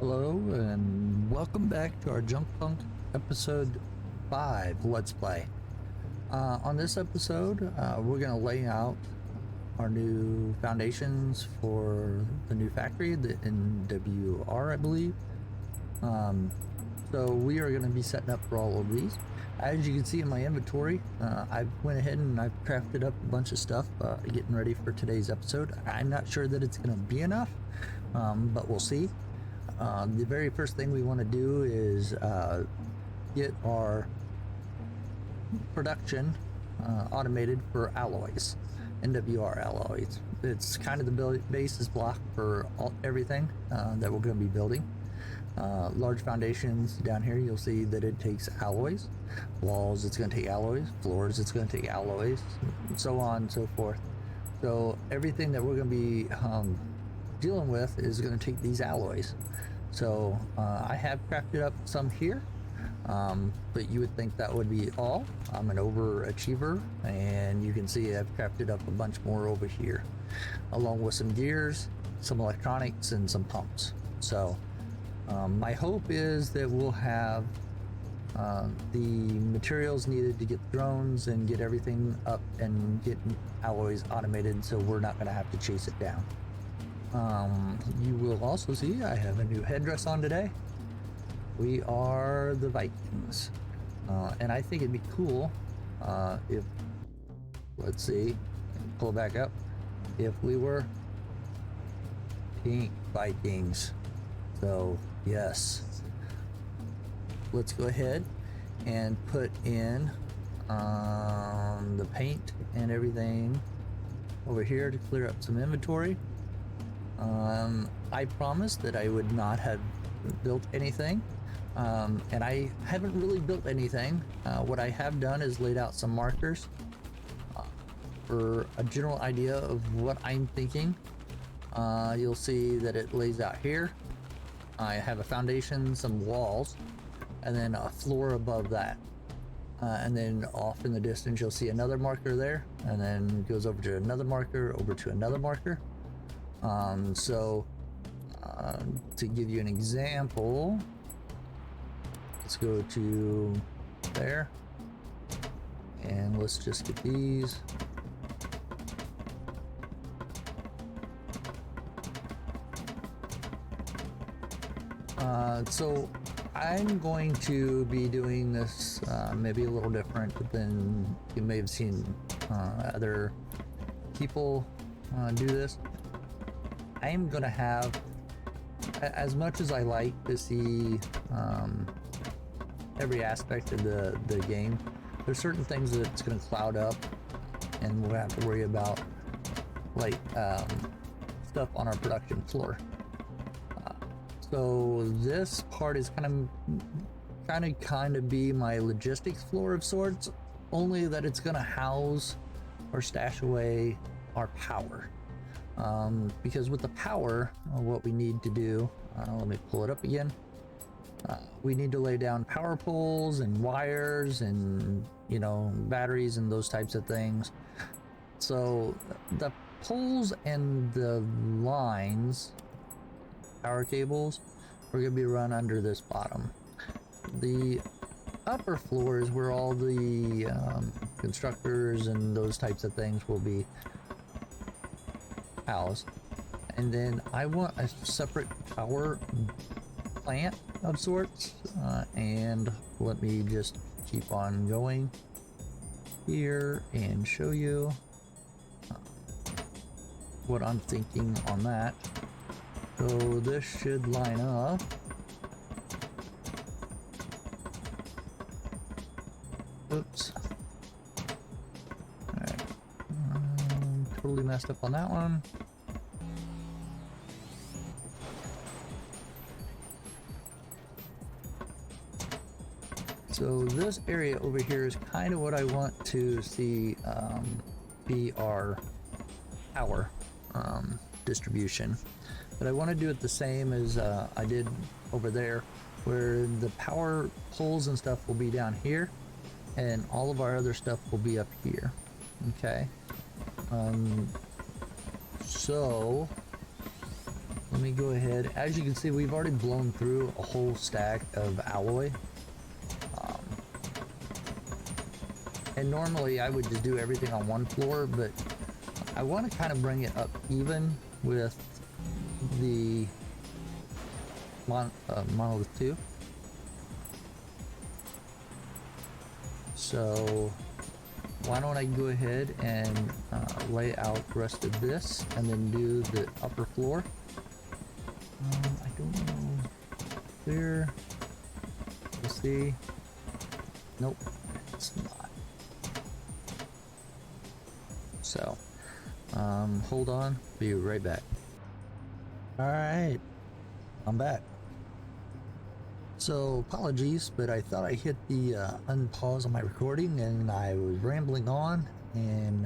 Hello and welcome back to our JunkPunk episode 5 Let's Play. On this episode, we're going to lay out our new foundations for the new factory, the NWR, I believe. So we are going to be setting up for all of these. As you can see in my inventory, I went ahead and I've crafted up a bunch of stuff, getting ready for today's episode. I'm not sure that it's going to be enough, but we'll see. The very first thing we want to do is get our production automated for alloys, NWR alloys. It's kind of the basis block for everything that we're going to be building. Large foundations down here, you'll see that it takes alloys. Walls, it's going to take alloys. Floors, it's going to take alloys, and so on and so forth. So everything that we're going to be dealing with is going to take these alloys. So I have crafted up some here, but you would think that would be all. I'm an overachiever, and you can see I've crafted up a bunch more over here, along with some gears, some electronics, and some pumps. So my hope is that we'll have the materials needed to get drones and get everything up and get alloys automated, so we're not going to have to chase it down. You will also see I have a new headdress on today. We are the Vikings, and I think it'd be cool if, let's see, pull it back up, if we were pink Vikings. So yes, let's go ahead and put in the paint and everything over here to clear up some inventory. I promised that I would not have built anything, and I haven't really built anything. What I have done is laid out some markers for a general idea of what I'm thinking. You'll see that it lays out here. I have a foundation, some walls, and then a floor above that. And then off in the distance, you'll see another marker there, and then it goes over to another marker, over to another marker. To give you an example, let's go to there, and let's just get these. So I'm going to be doing this maybe a little different than you may have seen other people do this. I'm going to have, as much as I like to see every aspect of the game, there's certain things that it's going to cloud up and we'll have to worry about, like stuff on our production floor. So this part is kind of be my logistics floor of sorts, only that it's going to house or stash away our power. Because with the power, what we need to do, let me pull it up again. We need to lay down power poles and wires and, batteries and those types of things. So the poles and the lines, power cables, are going to be run under this bottom. The upper floor is where all the constructors and those types of things will be housed. And then I want a separate power plant of sorts, and let me just keep on going here and show you what I'm thinking on that. So this should line up. Oops. Alright. Totally messed up on that one. So this area over here is kind of what I want to see be our power distribution. But I want to do it the same as I did over there, where the power poles and stuff will be down here, and all of our other stuff will be up here. Okay. So let me go ahead. As you can see, we've already blown through a whole stack of alloy. And normally I would just do everything on one floor, but I want to kind of bring it up even with the Monolith 2. So why don't I go ahead and lay out the rest of this and then do the upper floor. I don't know. Clear. We'll see. Nope, it's not. So, hold on. Be right back. All right, I'm back. So apologies, but I thought I hit the unpause on my recording and I was rambling on, and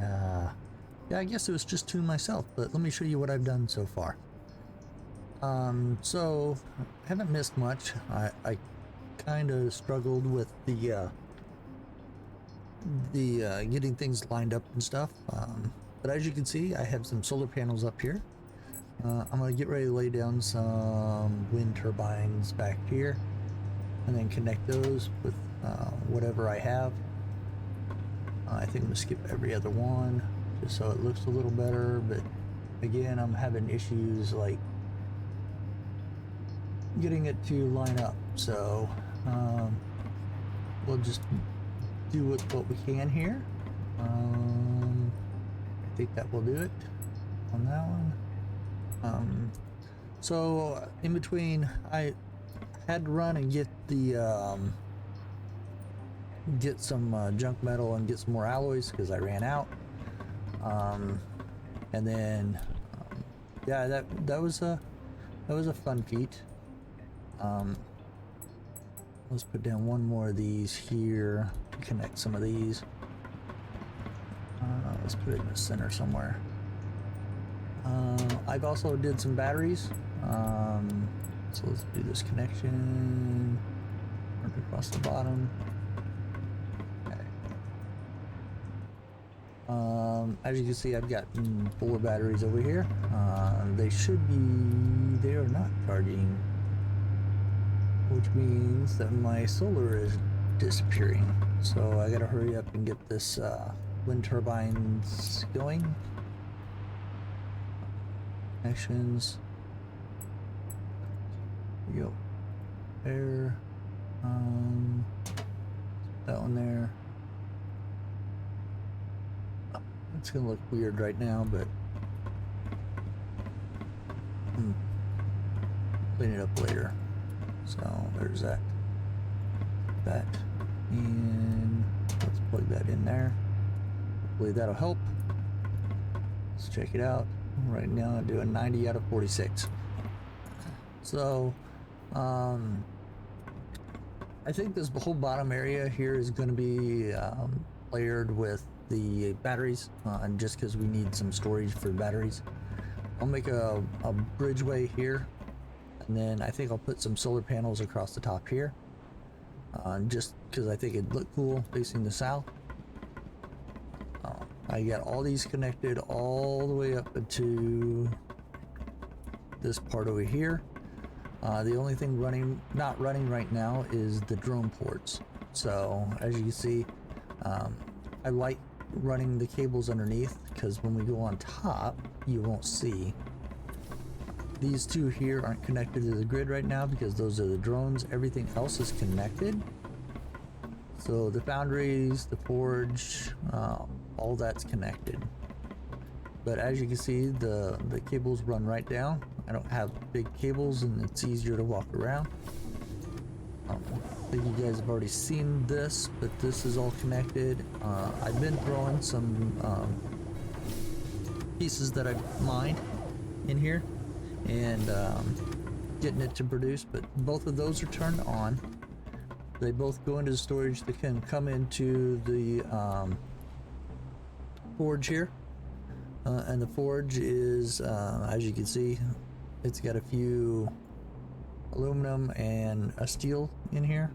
yeah, I guess it was just to myself, but let me show you what I've done so far. So haven't missed much. I kind of struggled with the getting things lined up and stuff, but as you can see, I have some solar panels up here. I'm gonna get ready to lay down some wind turbines back here and then connect those with whatever I have. I think I'm gonna skip every other one just so it looks a little better, but again, I'm having issues like getting it to line up, so we'll just do with what we can here. I think that will do it on that one. So in between, I had to run and get the get some junk metal and get some more alloys because I ran out. And then yeah, that was a fun feat. Let's put down one more of these here to connect some of these. Let's put it in the center somewhere. I've also did some batteries. So let's do this connection. Work across the bottom. Okay. As you can see, I've got 4 batteries over here. They are not charging, which means that my solar is disappearing. So I gotta hurry up and get this wind turbines going. Connections. There we go. There. That one there. Oh, it's gonna look weird right now, but clean it up later. So there's that. And let's plug that in there. Hopefully that'll help. Let's check it out. Right now I'm doing 90 out of 46. So I think this whole bottom area here is going to be layered with the batteries, just because we need some storage for batteries. I'll make a bridgeway here, and then I think I'll put some solar panels across the top here, just because I think it'd look cool facing the south. I got all these connected all the way up to this part over here. The only thing not running right now is the drone ports. So as you can see, I like running the cables underneath, because when we go on top, you won't see. These two here aren't connected to the grid right now because those are the drones. Everything else is connected. So the foundries, the forge, all that's connected. But as you can see, the cables run right down. I don't have big cables and it's easier to walk around. I think you guys have already seen this, but this is all connected. I've been throwing some pieces that I've mined in here and getting it to produce, but both of those are turned on. They both go into the storage. They can come into the forge here. And the forge is, as you can see, it's got a few aluminum and a steel in here.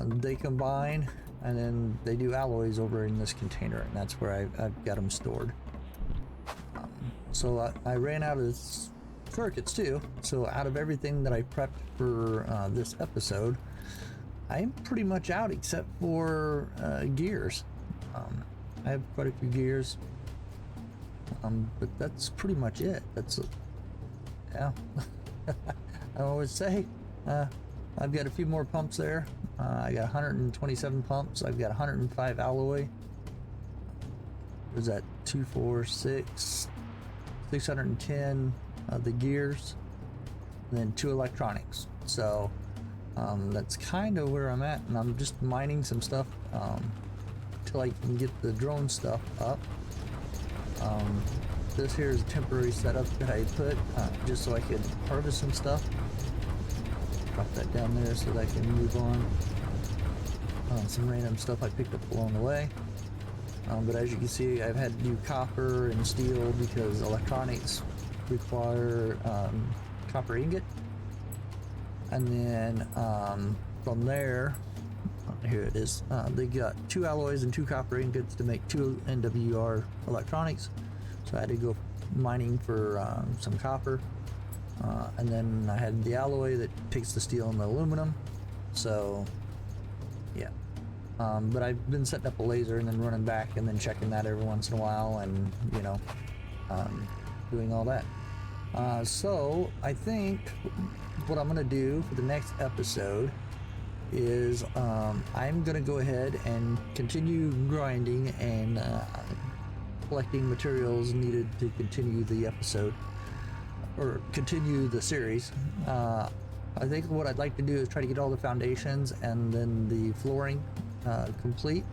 They combine and then they do alloys over in this container, and that's where I've got them stored. So I ran out of circuits too. So out of everything that I prepped for this episode, I'm pretty much out except for gears. I have quite a few gears, but that's pretty much it. That's yeah. I always say I've got a few more pumps there. I got 127 pumps. I've got 105 alloy. Was that 246, 610 the gears, and then 2 electronics. So that's kind of where I'm at, and I'm just mining some stuff till I can get the drone stuff up. This here is a temporary setup that I put just so I could harvest some stuff. Drop that down there so that I can move on. Some random stuff I picked up along the way. But as you can see, I've had to do copper and steel because electronics require copper ingot. And then from there, here it is. They got 2 alloys and 2 copper ingots to make 2 NWR electronics. So I had to go mining for some copper. And then I had the alloy that takes the steel and the aluminum. So yeah. But I've been setting up a laser and then running back and then checking that every once in a while, and you know, doing all that. So I think what I'm gonna do for the next episode is I'm gonna go ahead and continue grinding and collecting materials needed to continue the episode or continue the series. I think what I'd like to do is try to get all the foundations and then the flooring complete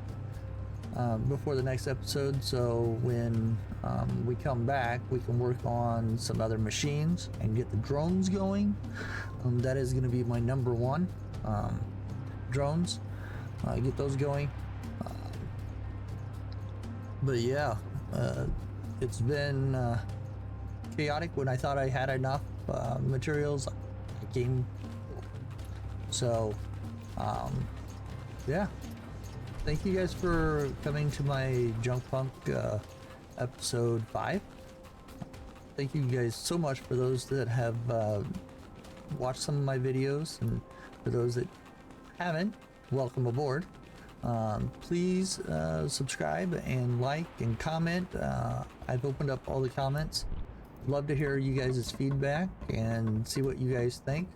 before the next episode, so when we come back we can work on some other machines and get the drones going. That is going to be my number one, drones. Get those going. But yeah, it's been chaotic. When I thought I had enough materials, I came. So yeah, thank you guys for coming to my JunkPunk episode 5. Thank you guys so much for those that have watched some of my videos, and for those that haven't, welcome aboard. Please subscribe and like and comment. I've opened up all the comments. Love to hear you guys' feedback and see what you guys think.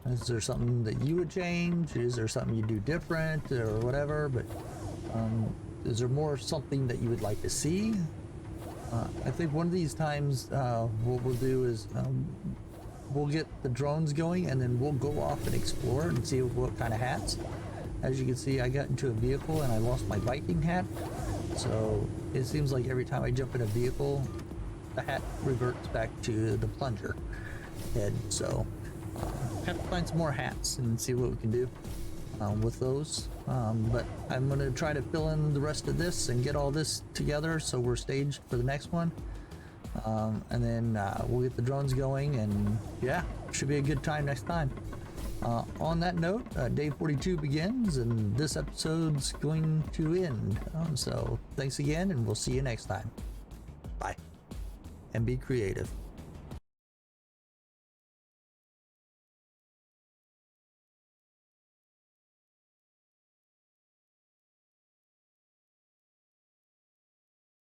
Is there something that you would change? Is there something you do different or whatever? But is there more something that you would like to see? I think one of these times what we'll do is we'll get the drones going and then we'll go off and explore and see what kind of hats. As you can see, I got into a vehicle and I lost my Viking hat. So it seems like every time I jump in a vehicle, the hat reverts back to the plunger head. So have to find some more hats and see what we can do with those. But I'm going to try to fill in the rest of this and get all this together so we're staged for the next one. And then we'll get the drones going, and yeah, should be a good time next time. On that note, day 42 begins and this episode's going to end. So thanks again, and we'll see you next time. Bye, and be creative.